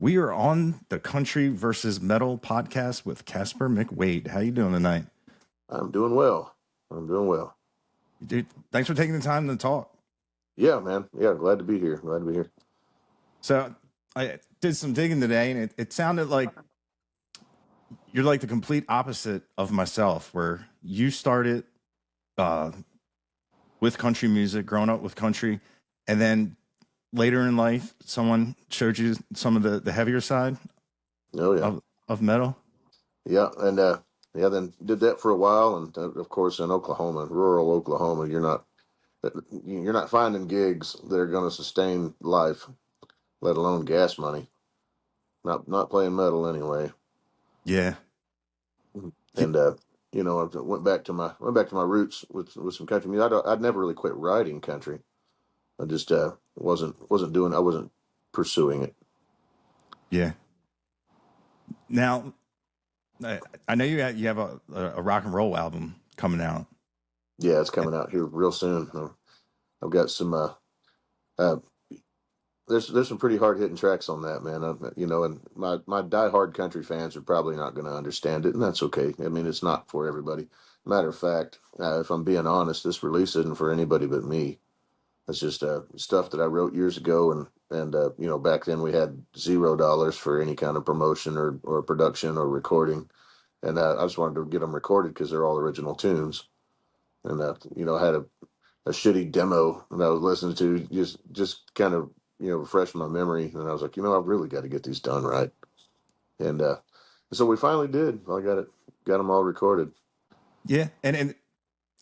We are on the Country versus Metal podcast with Casper McWade. How you doing tonight? I'm doing well. I'm doing well. Dude, thanks for taking the time to talk. Yeah, man. Yeah, glad to be here. Glad to be here. So I did some digging today, and it sounded like you're like the complete opposite of myself, where you started uh, with country music, growing up with country, and then later in life, someone showed you some of the heavier side Oh yeah, of metal. yeah, and yeah. Then did that for a while, and of course in Oklahoma, rural Oklahoma, you're not finding gigs that are going to sustain life, let alone gas money. Not playing metal anyway. Yeah. And I went back to my roots with some country music. I'd never really quit writing country. I just wasn't pursuing it. Yeah. Now, I know you have a rock and roll album coming out. Yeah, it's coming out here real soon. I've got some uh, there's some pretty hard hitting tracks on that, man. And my diehard country fans are probably not going to understand it, and that's okay. I mean, it's not for everybody. Matter of fact, if I'm being honest, this release isn't for anybody but me. It's just stuff that I wrote years ago, and back then we had $0 for any kind of promotion or production or recording, and I just wanted to get them recorded because they're all original tunes, and I had a shitty demo that I was listening to, just kind of refresh my memory, and I was like, I've really got to get these done right, and so we finally did. I got them all recorded. Yeah, and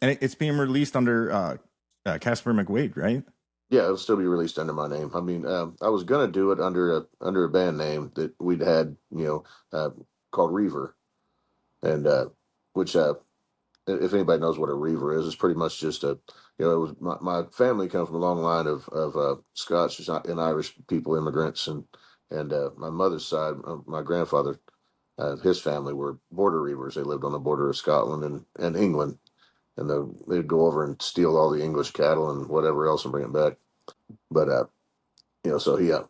it's being released under Casper McWade, right? Yeah, it'll still be released under my name. I mean, I was gonna do it under a band name that we'd had, called Reiver, and which if anybody knows what a Reiver is, it's pretty much just it was my family comes from a long line of Scotch and Irish people, immigrants, and my mother's side, my grandfather, his family were border reivers. They lived on the border of Scotland and England, and they'd go over and steal all the English cattle and whatever else and bring it back. But so yeah,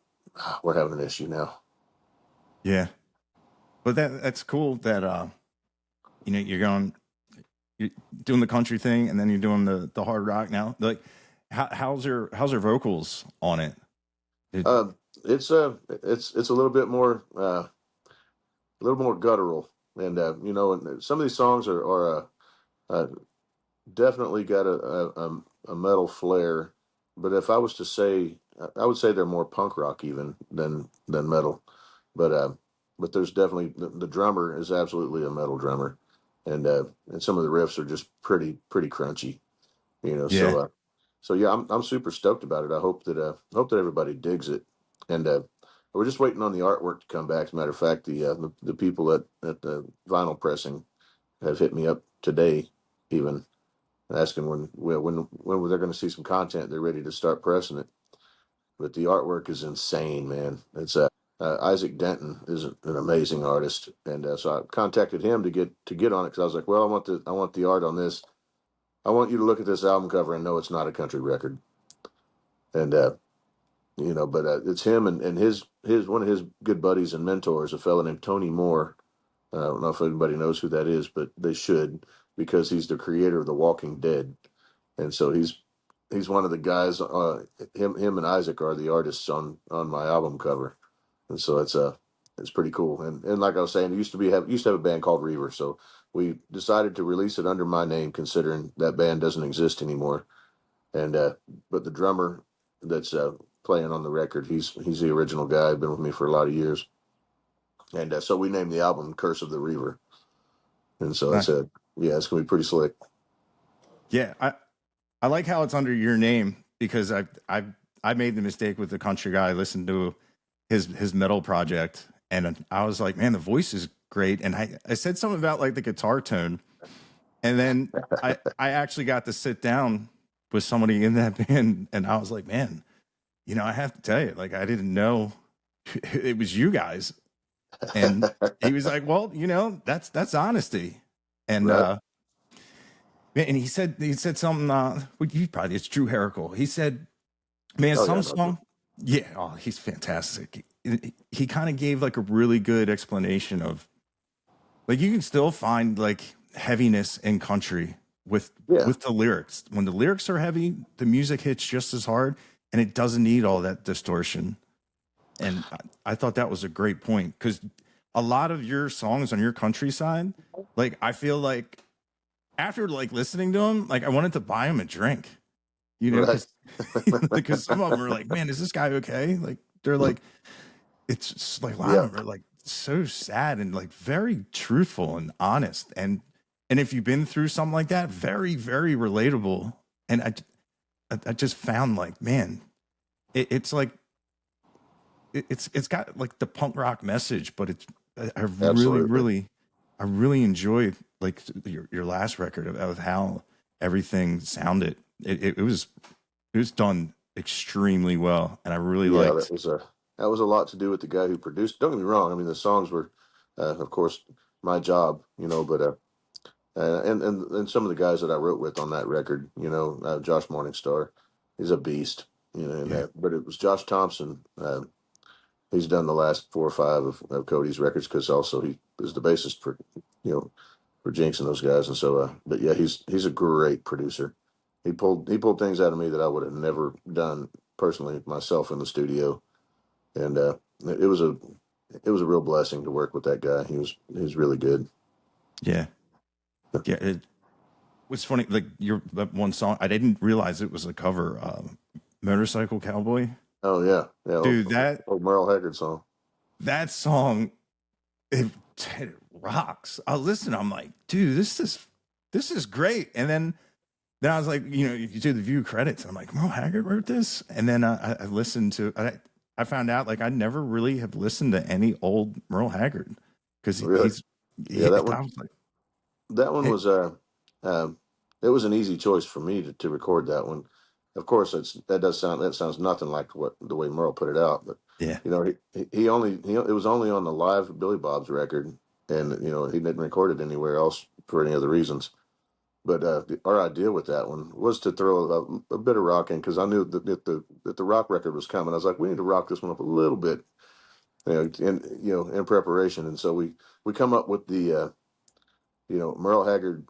we're having an issue now. Yeah, but that's cool that you're doing the country thing, and then you're doing the hard rock now. Like, how's her vocals on it? Uh, it's a little more guttural, and some of these songs are definitely got a metal flair. But if I was to say, I would say they're more punk rock even than metal. But but there's definitely the drummer is absolutely a metal drummer, and some of the riffs are just pretty crunchy. You know, Yeah, so so yeah, I'm super stoked about it. I hope that everybody digs it, and we're just waiting on the artwork to come back. As a matter of fact, the people at the vinyl pressing have hit me up today, even asking when they're going to see some content. They're ready to start pressing it. But the artwork is insane, man. It's Isaac Denton is an amazing artist, and so I contacted him to get on it because I was like, well, I want the art on this. I want you to look at this album cover and know it's not a country record, and but it's him and his one of his good buddies and mentors, a fellow named Tony Moore. I don't know if anybody knows who that is, but they should because he's the creator of The Walking Dead, and so he's one of the guys. Him and Isaac are the artists on my album cover, and so it's pretty cool. And like I was saying, it used to have a band called Reiver, so we decided to release it under my name, considering that band doesn't exist anymore. And but the drummer that's playing on the record, he's the original guy. Been with me for a lot of years, and so we named the album "Curse of the Reiver." And so nice. it's gonna be pretty slick. Yeah, I like how it's under your name because I made the mistake with the country guy. I listened to his metal project, and I was like, man, the voice is great. And I said something about like the guitar tone, and then I actually got to sit down with somebody in that band, and I was like, man, I have to tell you, like, I didn't know it was you guys. And he was like, well, that's honesty. And Right? and he said something. Well, you probably it's Drew Herrickle. He said, man, Oh some yeah, no, song, yeah, oh, he's fantastic. he kind of gave like a really good explanation of like you can still find like heaviness in country Yeah, with the lyrics. When the lyrics are heavy, the music hits just as hard, and it doesn't need all that distortion. And I thought that was a great point because a lot of your songs on your countryside, like I feel like after like listening to them, like I wanted to buy him a drink, you know, right. because some of them are like, man, is this guy okay? Like they're like, it's just like a lot of Yeah, them are like so sad and like very truthful and honest, and if you've been through something like that, very very relatable. And I just found like, man, it's like it's got like the punk rock message, but it's I really absolutely. really I really enjoyed like your last record of how everything sounded. It was done extremely well, and I really Yeah, liked. that was a lot to do with the guy who produced. Don't get me wrong. I mean, the songs were, of course, my job, but and some of the guys that I wrote with on that record, Josh Morningstar, is a beast, and Yeah, but it was Josh Thompson. He's done the last 4 or 5 of Cody's records because also he is the bassist for, you know, for Jinx and those guys, and so, but yeah, he's a great producer. He pulled things out of me that I would have never done personally myself in the studio, and it was a real blessing to work with that guy. He was really good. yeah, yeah. It was funny. Like your that one song, I didn't realize it was a cover. Motorcycle Cowboy, Oh yeah, yeah. dude. Old Merle Haggard song. That song it, it rocks. I listen. I'm like, dude, this is great. And then I was like, you do the view credits, and I'm like, Merle Haggard wrote this. And then I listened to. I found out like I never really have listened to any old Merle Haggard because Really, yeah. I was like, That one it, was um, it was an easy choice for me to record that one. Of course, that sounds nothing like what the way Merle put it out, but yeah, it was only on the live Billy Bob's record, and he didn't record it anywhere else for any other reasons. But our idea with that one was to throw a bit of rock in because I knew that the rock record was coming. I was like, we need to rock this one up a little bit, in preparation. And so we come up with the Merle Haggard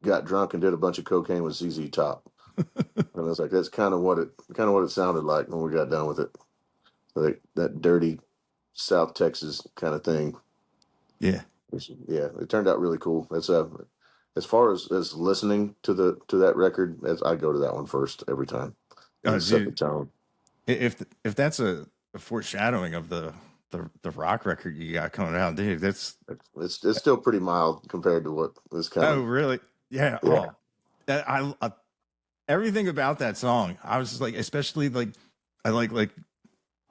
got drunk and did a bunch of cocaine with ZZ Top, and I was like, that's kind of what it sounded like when we got done with it, like that dirty South Texas kind of thing. yeah. Yeah, it turned out really cool. As far as listening to that record, as I go to that one first every time. Oh, It set the dude, tone. if that's a foreshadowing of the rock record you got coming out, dude, that's It's still pretty mild compared to what is oh coming. really? Yeah. Yeah, Oh, that everything about that song. I was just like, especially like I like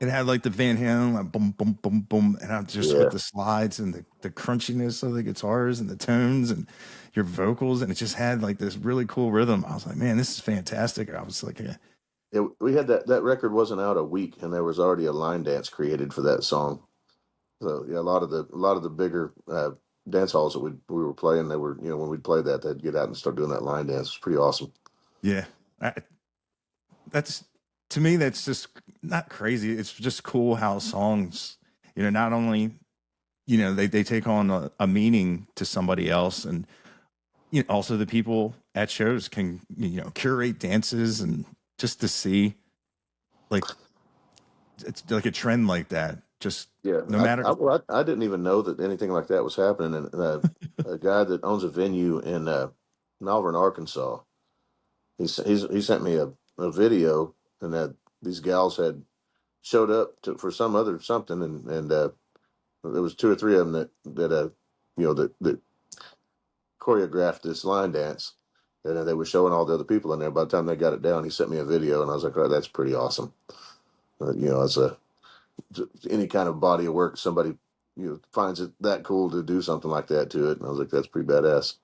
it had like the Van Halen, like boom, boom, boom, boom, and I'm just with yeah. the slides and the crunchiness of the guitars and the tones and your vocals, and it just had like this really cool rhythm. I was like, man, this is fantastic. I was like, yeah, We had that record wasn't out a week, and there was already a line dance created for that song. So yeah, a lot of the bigger dance halls that we were playing, they were when we'd play that, they'd get out and start doing that line dance. It's pretty awesome. yeah. That's to me, that's just not crazy. It's just cool how songs, not only they take on a meaning to somebody else, and also the people at shows can curate dances and just to see like it's like a trend like that. Just Yeah, no matter. well, I didn't even know that anything like that was happening. And a guy that owns a venue in Malvern, Arkansas, he sent me a video, and that these gals had showed up for some other something, and there was 2 or 3 of them that choreographed this line dance, and they were showing all the other people in there. By the time they got it down, he sent me a video, and I was like, "Oh, that's pretty awesome." As any kind of body of work, somebody finds it that cool to do something like that to it, and I was like, "That's pretty badass."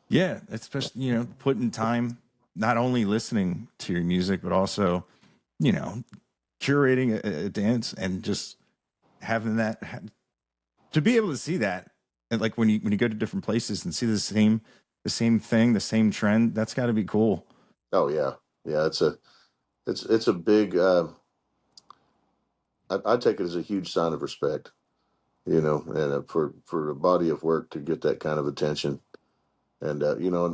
Yeah, especially putting time, not only listening to your music, but also you know curating a dance and just having that to be able to see that, and like when you go to different places and see the same thing, the same trend, that's got to be cool. Oh yeah, yeah. It's a big I take it as a huge sign of respect, you know, and for a body of work to get that kind of attention, and you know,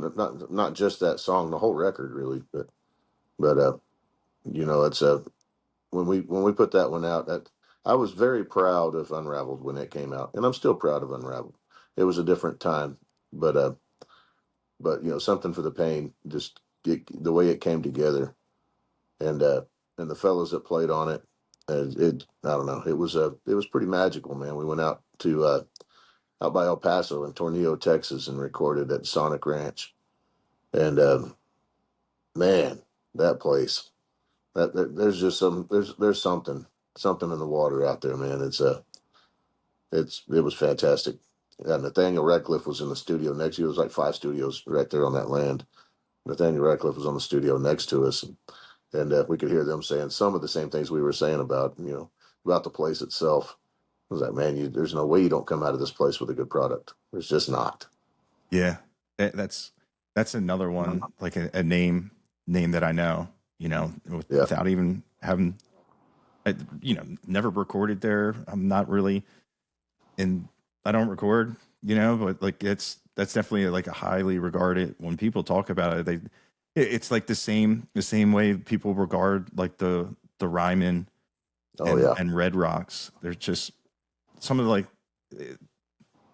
not just that song, the whole record really, but you know, it's when we put that one out, that I was very proud of Unraveled when it came out, and I'm still proud of Unraveled. It was a different time, but you know, something for the pain, just the way it came together, and and the fellas that played on it, and it I don't know, it was pretty magical, man. We went out to out by El Paso in Tornillo, Texas, and recorded at Sonic Ranch, and man, that place, there's just there's something in the water out there, man. It was fantastic. Yeah, Nathaniel Ratcliffe was in the studio next. He was like 5 studios right there on that land. Nathaniel Ratcliffe was on the studio next to us, and we could hear them saying some of the same things we were saying about, you know, about the place itself. I was like, man, there's no way you don't come out of this place with a good product. There's just not. Yeah, that's another one, like a name that I know. You know, Yeah, without even having, you know, never recorded there. I'm not really, and I don't record. You know, but like that's definitely like a highly regarded. When people talk about it, it's like the same way people regard like the Ryman oh yeah, and Red Rocks. They're just some of like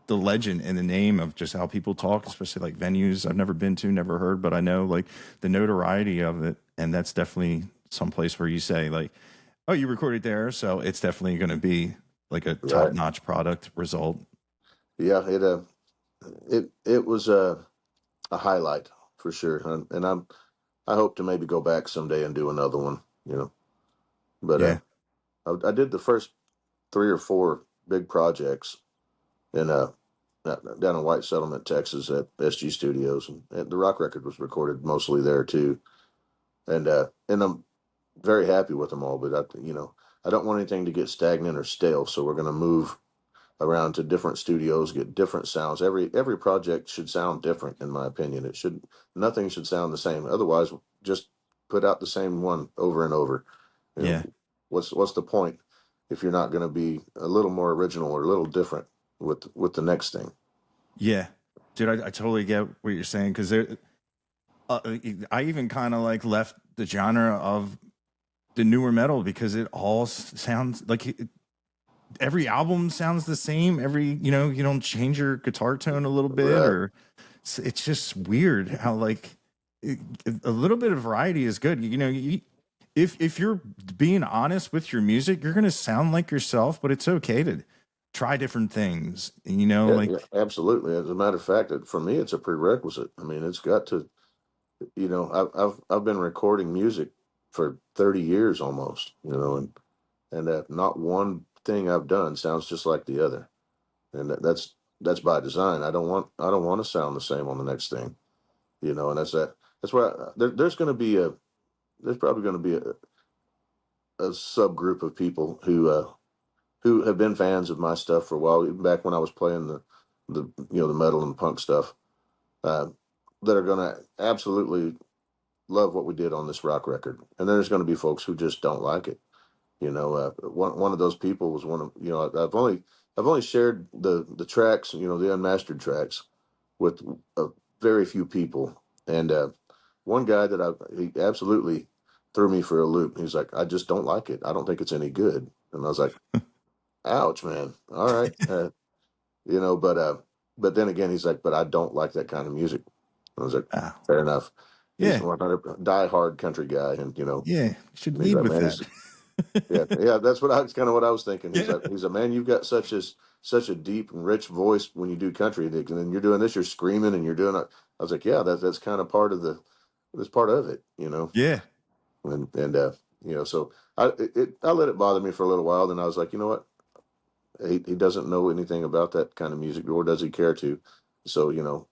the legend in the name of just how people talk, especially like venues I've never been to, never heard, but I know like the notoriety of it. And that's definitely some place where you say like, oh, you recorded there. So it's definitely going to be like a top right. notch product result. Yeah, it was a highlight for sure, and I hope to maybe go back someday and do another one. You know, but Yeah. I did the first 3 or 4 big projects in down in White Settlement, Texas, at SG Studios, and the rock record was recorded mostly there too. And I'm very happy with them all. But you know, I don't want anything to get stagnant or stale, so we're going to move around to different studios, get different sounds. Every project should sound different, in my opinion. It should Nothing should sound the same. Otherwise, just put out the same one over and over. You Yeah. know, what's the point if you're not going to be a little more original or a little different with the next thing? Yeah. Dude, I totally get what you're saying. Cause I even kind of like left the genre of the newer metal because it all sounds like every album sounds the same. You know, you don't change your guitar tone a little bit, Right. or it's just weird how like it, a little bit of variety is good. You know, if you're being honest with your music, you're gonna sound like yourself, but it's okay to try different things. You know, Yeah, like yeah, absolutely. As a matter of fact, for me, it's a prerequisite. I mean, it's got to. You know, I've been recording music for 30 years almost. You know, and not one thing I've done sounds just like the other, and that's by design. I don't want to sound the same on the next thing. You know, and that's why there's probably going to be a subgroup of people who have been fans of my stuff for a while, even back when I was playing the you know, the metal and punk stuff, uh, that are going to absolutely love what we did on this rock record, and then there's going to be folks who just don't like it. You know, one of those people was one of, you know, I've only shared the tracks, you know, the unmastered tracks, with very few people, and one guy that he absolutely threw me for a loop. He's like, I just don't like it. I don't think it's any good. And I was like, ouch, man. All right, you know, but then again, he's like, but I don't like that kind of music. I was like, ah, fair enough. He's yeah, 100 die-hard country guy, and you know, yeah, you should and he's lead like, with man, that. yeah. That's kind of what I was thinking. Yeah, He's a man. You've got such a deep and rich voice when you do country, and then you're doing this. You're screaming, and you're doing it. I was like, yeah, that's kind of that's part of it, you know. yeah, And you know, so I let it bother me for a little while. Then I was like, you know what? He doesn't know anything about that kind of music, nor does he care to. So you know,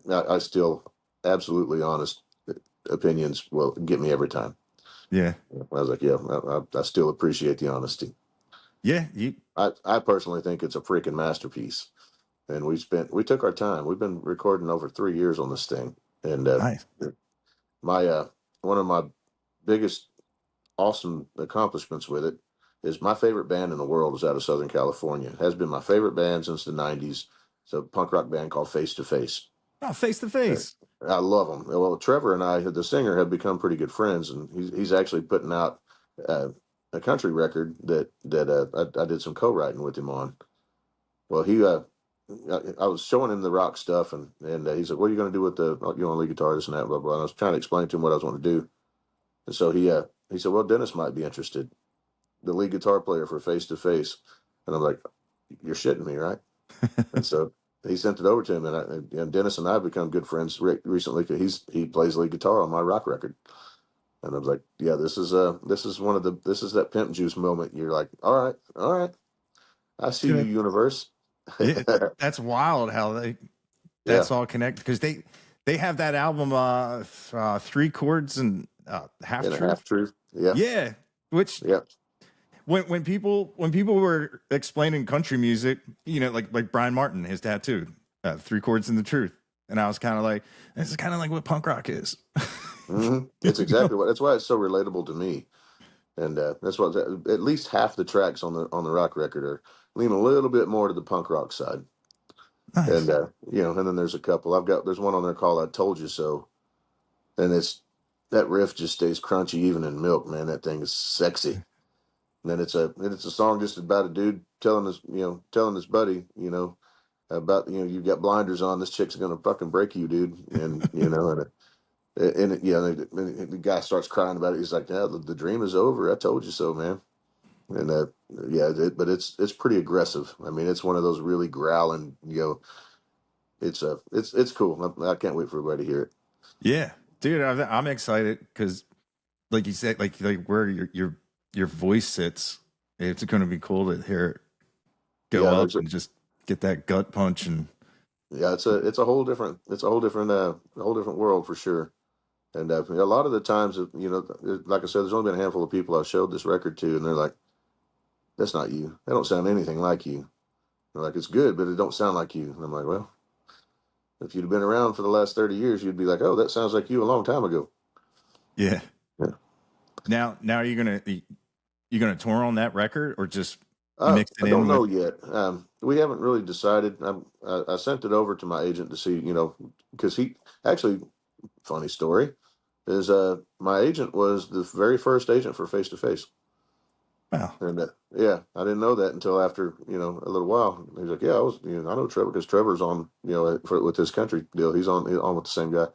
I still absolutely honest opinions will get me every time. yeah, I was like, yeah, I still appreciate the honesty. yeah. You I personally think it's a freaking masterpiece. And we took our time. We've been recording over 3 years on this thing. And nice. my one of my biggest awesome accomplishments with it is my favorite band in the world is out of Southern California. It has been my favorite band since the '90s. It's a punk rock band called Face to Face. Oh, face to face. I love them. Well, Trevor and I, the singer, have become pretty good friends, and he's actually putting out uh, a country record that I did some co-writing with him on. Well, I was showing him the rock stuff, and he said, "What are you going to do with the lead guitar, this and that, blah blah." And I was trying to explain to him what I was going to do, and so he said, "Well, Dennis might be interested, the lead guitar player for Face to Face," and I'm like, "You're shitting me, right?" And so he sent it over to him, and Dennis and I have become good friends recently because he plays lead guitar on my rock record. And I was like, "Yeah, this is that pimp juice moment." You're like, all right, I see you, Good. universe." Yeah, that's wild how Yeah, that's all connected because they have that album three chords and half and a half truth. truth. Yeah, Yeah, which yeah, when people were explaining country music, like Brian Martin, his tattoo, three chords and the truth, and I was kind of like, this is kind of like what punk rock is. It's You know? exactly what. That's why it's so relatable to me, and that's what at least half the tracks on the rock record are lean a little bit more to the punk rock side. And Nice. and then there's a couple. There's one on there called "I Told You So," and it's that riff just stays crunchy even in milk, man. That thing is sexy. And then it's a song just about a dude telling his buddy, about you've got blinders on. This chick's gonna fucking break you, dude. And the guy starts crying about it. He's like, "Yeah, the dream is over. I told you so, man." And but it's pretty aggressive. I mean, it's one of those really growling. It's cool. I can't wait for everybody to hear it. Yeah, dude, I'm excited because, like you said, like where your voice sits, it's going to be cool to hear it go Yeah, up and just get that gut punch and it's a whole different world for sure. And a lot of the times, like I said, there's only been a handful of people I've showed this record to, and they're like, "That's not you. They don't sound anything like you." They're like, "It's good, but it don't sound like you." And I'm like, "Well, if you'd have been around for the last 30 years, you'd be like, oh, that sounds like you a long time ago." yeah. Yeah. Now you gonna tour on that record or just mix it I in don't with? know yet. We haven't really decided. I sent it over to my agent to see, because he actually, funny story is, my agent was the very first agent for Face to Face. Well, And yeah, I didn't know that until after a little while. He's like, "Yeah, I know Trevor because Trevor's on with his country deal. He's on with the same guy."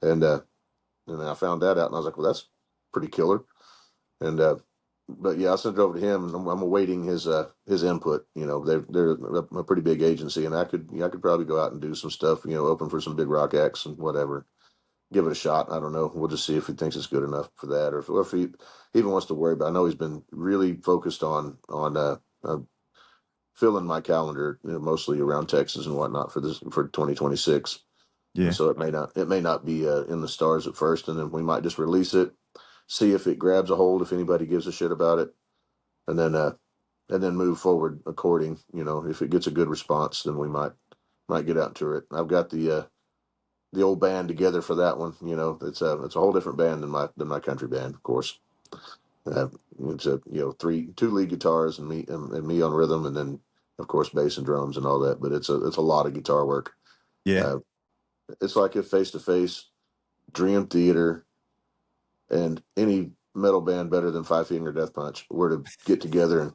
And and I found that out, and I was like, "Well, that's pretty killer." And but yeah, I sent it over to him, and I'm awaiting his input. They're a pretty big agency, and I could probably go out and do some stuff. Open for some big rock acts and whatever. Give it a shot. I don't know. We'll just see if he thinks it's good enough for that, or if he even wants to worry about. I know he's been really focused on filling my calendar, mostly around Texas and whatnot for 2026. And yeah, so it may not be in the stars at first, and then we might just release it, see if it grabs a hold, if anybody gives a shit about it, and then move forward according. If it gets a good response, then we might get out and tour it. I've got the old band together for that one. It's a whole different band than my country band, of course. Uh, it's two lead guitars and me on rhythm, and then of course bass and drums and all that. But it's a lot of guitar work. yeah, Uh, it's like if Face to Face, Dream Theater, and any metal band better than Five Finger Death Punch were to get together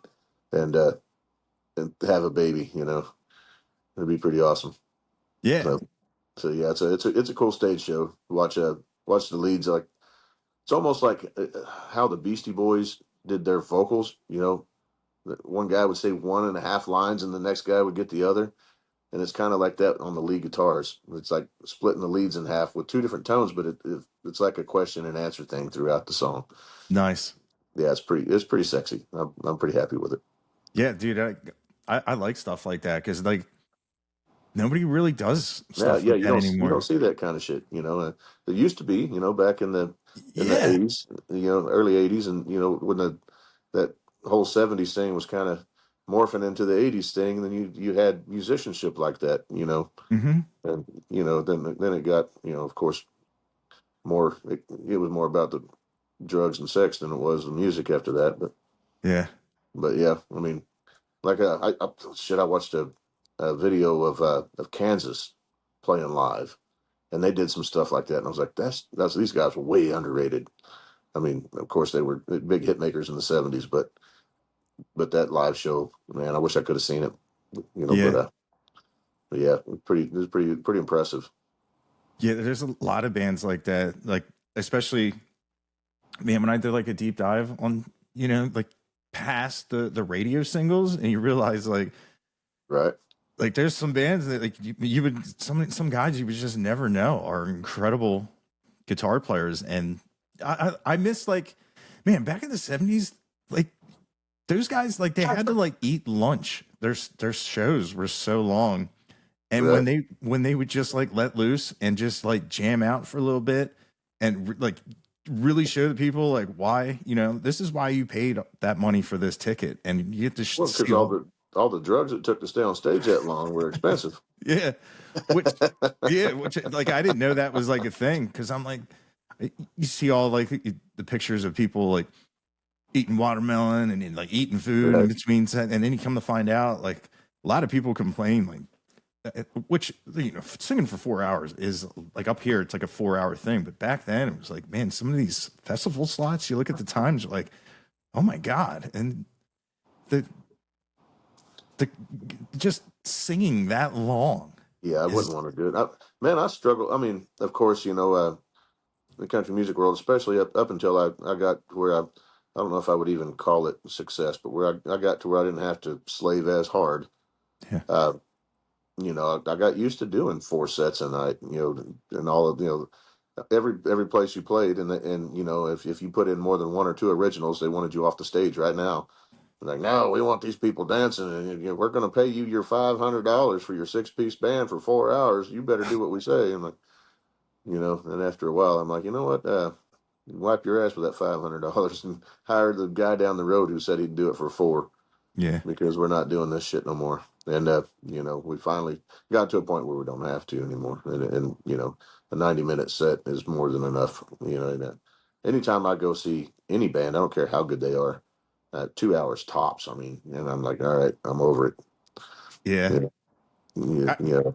and uh, and have a baby. It'd be pretty awesome. yeah. So so yeah, it's a cool stage show. Watch the leads, like it's almost like how the Beastie Boys did their vocals. One guy would say one and a half lines, and the next guy would get the other, and it's kind of like that on the lead guitars. It's like splitting the leads in half with two different tones, but it's like a question and answer thing throughout the song. Nice. Yeah, it's pretty sexy. I'm pretty happy with it. Yeah, dude, I like stuff like that because like nobody really does Yeah, stuff yeah, like that you don't anymore. see that kind of shit. It used to be, back in the Yeah. '80s, early '80s, and when that whole '70s thing was kind of morphing into the '80s thing, then you had musicianship like that, Hmm. and then it got, of course, it was more about the drugs and sex than it was the music after that. But Yeah. But yeah, I mean, like I watched a video of Kansas playing live, and they did some stuff like that, and I was like, that's these guys were way underrated. I mean, of course they were big hit makers in the '70s, but that live show, man, I wish I could have seen it. You know, Yeah. but yeah, it was pretty impressive. Yeah, there's a lot of bands like that. Like, especially, man, when I did like a deep dive on, like past the radio singles, and you realize Right, like there's some bands that like you would some guys you would just never know are incredible guitar players. And I miss, like, man, back in the '70s, like those guys, like they had to like eat lunch. Their shows were so long. And right. when they would just like let loose and just like jam out for a little bit and like really show the people like why, this is why you paid that money for this ticket, and you get to Well, because see all. all the drugs it took to stay on stage that long were expensive. Yeah, which yeah, which like I didn't know that was like a thing, because I'm like, you see all like the pictures of people like eating watermelon and like eating food in Right. between set, and then you come to find out like a lot of people complain like, which, singing for 4 hours is like, up here it's like a 4 hour thing, but back then it was like, man, some of these festival slots, you look at the times, you're like, oh my god. And the the just singing that long Yeah, I wouldn't is, want to do it. Man, I struggle. I mean, of course, the country music world, especially up until I got to where I don't know if I would even call it success, but where I got to where I didn't have to slave as hard. yeah, Uh, I got used to doing 4 sets a night, and all of, every place you played, and if you put in more than one or two originals, they wanted you off the stage right now. Like, no, we want these people dancing, and we're going to pay you your $500 for your 6-piece band for 4 hours. You better do what we say. I'm like, and after a while, I'm like, you know what? Wipe your ass with that $500 and hire the guy down the road who said he'd do it for 4, yeah, because we're not doing this shit no more. And we finally got to a point where we don't have to anymore. And a 90-minute set is more than enough. Anytime I go see any band, I don't care how good they are, 2 hours tops. I mean, and I'm like, all right, I'm over it. yeah. Yeah, yeah, I, yeah,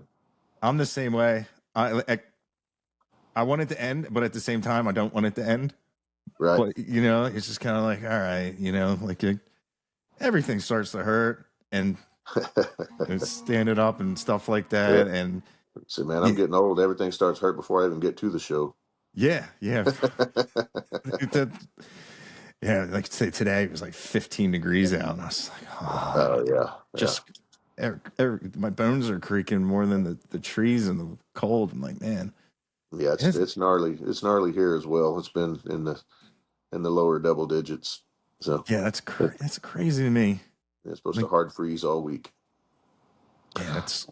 I'm the same way. I want it to end, but at the same time I don't want it to end. right. But it's just kind of like, all right, like everything starts to hurt, and it's standing up and stuff like Yeah. that. And See, man, I'm yeah, getting old. Everything starts hurt before I even get to the show. yeah, yeah. That- yeah, like say today it was like 15 degrees out, and I was like, oh, Oh yeah, yeah, just my bones are creaking more than the trees and the cold. I'm like, man, yeah. it's, It's gnarly. It's gnarly here as well. It's been in the lower double digits. So yeah, that's crazy to me. it's supposed to Like, hard freeze all week. yeah, that's,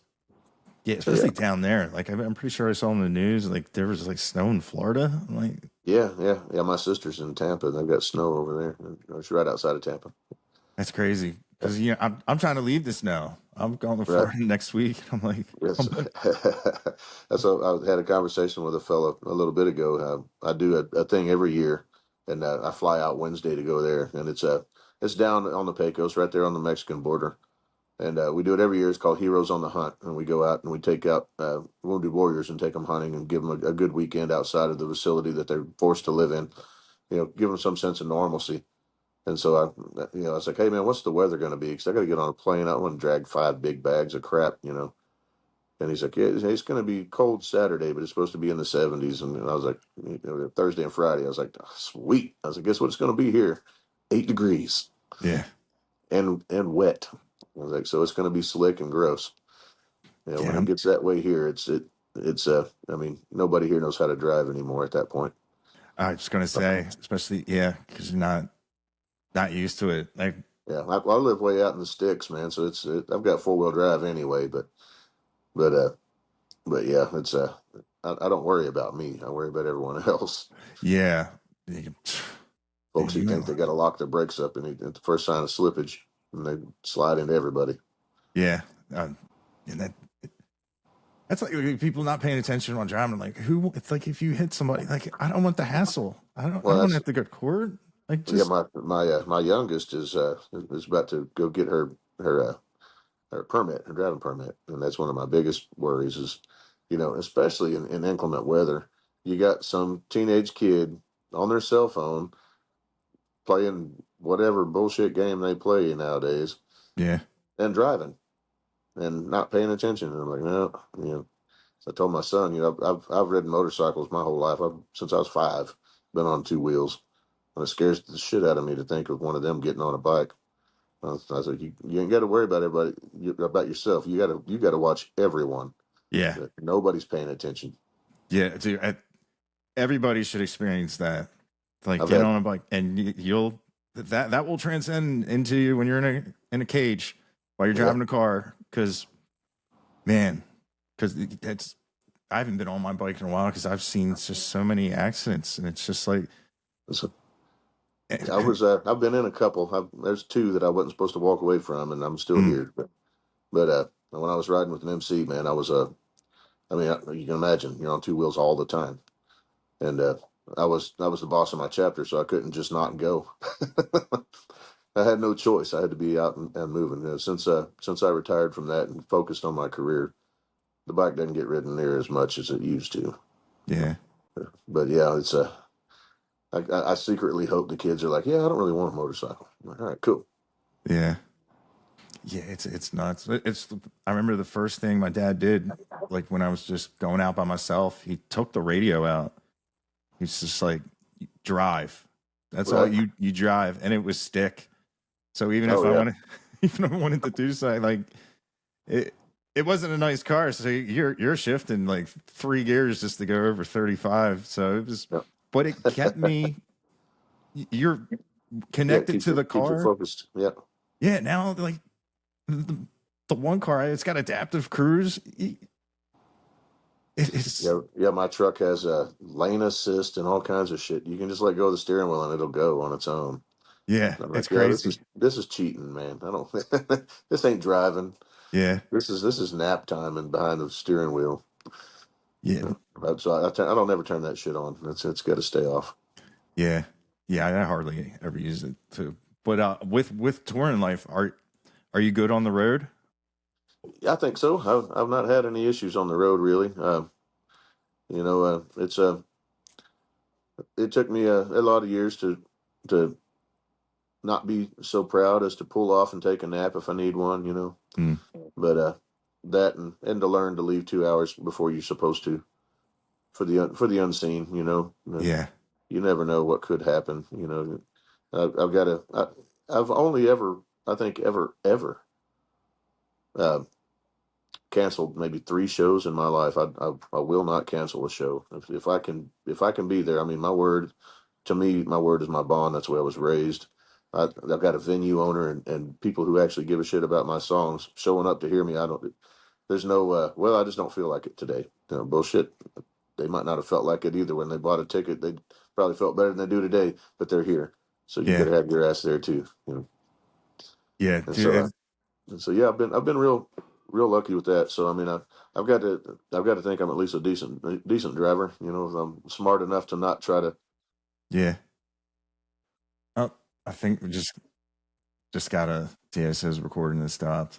yeah, So yeah, especially down there. Like, I'm pretty sure I saw in the news like there was like snow in Florida. I'm like, yeah, yeah, yeah. My sister's in Tampa. They've got snow over there. She's right outside of Tampa. that's crazy, Yeah, because I'm trying to leave this now. I'm going to right. Florida next week. I'm like, Yes. I'm like, That's I had a conversation with a fellow a little bit ago. I do a thing every year, and I fly out Wednesday to go there, and it's down on the Pecos, right there on the Mexican border. And we do it every year. It's called Heroes on the Hunt, and we go out and we take out wounded warriors and take them hunting and give them a good weekend outside of the facility that they're forced to live in. Give them some sense of normalcy. And so I was like, hey man, what's the weather going to be? Because I got to get on a plane. I don't want to drag 5 big bags of crap. And he's like, yeah, it's going to be cold Saturday, but it's supposed to be in the 70s. And I was like, Thursday and Friday. I was like, sweet. I was like, guess what it's going to be here? 8 degrees yeah, and wet. I was like, so it's going to be slick and gross. yeah. When it gets that way here, I mean, nobody here knows how to drive anymore at that point. I was gonna say, especially, yeah, because you're not used to it. Like, Yeah, I live way out in the sticks, man. So I've got 4-wheel drive anyway, but uh, but yeah, I don't worry about me. I worry about everyone else. yeah, Folks who think they got to lock their brakes up at the first sign of slippage, and they slide into everybody. yeah, and that's like people not paying attention while driving. Like, who? It's like if you hit somebody, like, I don't want the hassle. I don't Well, want to that's have to go to court. Like Yeah, just my youngest is about to go get her permit, her driving permit, and that's one of my biggest worries is, especially in inclement weather, you got some teenage kid on their cell phone playing whatever bullshit game they play nowadays yeah, and driving and not paying attention. And I'm like, no, So I told my son, I've ridden motorcycles my whole life. Since I was 5, been on 2 wheels, and it scares the shit out of me to think of one of them getting on a bike. I was like, you ain't got to worry about everybody, about yourself. You got to watch everyone. yeah, Nobody's paying attention. yeah. Dude, everybody should experience that. Like I've get had, on a bike, and you'll that will transcend into you when you're in a cage while you're yeah, driving a car. Because man, because it's I haven't been on my bike in a while because I've seen just so many accidents, and it's just like so I've been in a couple. There's 2 that I wasn't supposed to walk away from, and I'm still mm, here. But when I was riding with an MC, man, I mean, you can imagine you're on 2 wheels all the time, and I was the boss of my chapter, so I couldn't just not go. I had no choice. I had to be out and moving. Since I retired from that and focused on my career, the bike doesn't get ridden near as much as it used to. yeah, But yeah, I secretly hope the kids are like, yeah, I don't really want a motorcycle. I'm like, all right, cool. yeah, yeah. It's nuts. I remember the first thing my dad did, like when I was just going out by myself, he took the radio out. He's just like drive. That's all Right? you drive, and it was stick. So even if Oh I yeah. wanted, even if I wanted to do something, like it, it wasn't a nice car. So you're shifting like 3 gears just to go over 35. So it was, Yeah. but it kept me. You're Yeah, connected to the keeps you car. focused. Yeah. Yeah. Now like the, the one car, it's got adaptive cruise. It's Yeah, yeah. My truck has a lane assist and all kinds of shit. You can just let go of the steering wheel and it'll go on its own. yeah, And I'm like, it's yeah, this crazy. is this is cheating, man. I don't. This ain't driving. Yeah, This is nap time and behind the steering wheel. yeah, So I don't ever turn that shit on. It's got to stay off. yeah, yeah. I hardly ever use it too. But with touring life, are you good on the road? Yeah, I think so. I've not had any issues on the road really. It took me a lot of years to not be so proud as to pull off and take a nap if I need one. Mm, But that and to learn to leave 2 hours before you're supposed to for the unseen. yeah, You never know what could happen. I've got to. I've only ever, I think, ever uh, canceled maybe 3 shows in my life. I will not cancel a show if I can be there. I mean, my word to me, my word is my bond. That's the way I was raised. I've got a venue owner and people who actually give a shit about my songs showing up to hear me. I don't. There's no. Well, I just don't feel like it today. Bullshit. They might not have felt like it either when they bought a ticket. They probably felt better than they do today, but they're here, so you yeah, better have your ass there too. yeah, And dude. so so yeah, I've been real lucky with that. So I mean, I've got to think I'm at least a decent driver. If I'm smart enough to not try to. Yeah. Oh, I think we just got a. Yeah, it says recording has stopped.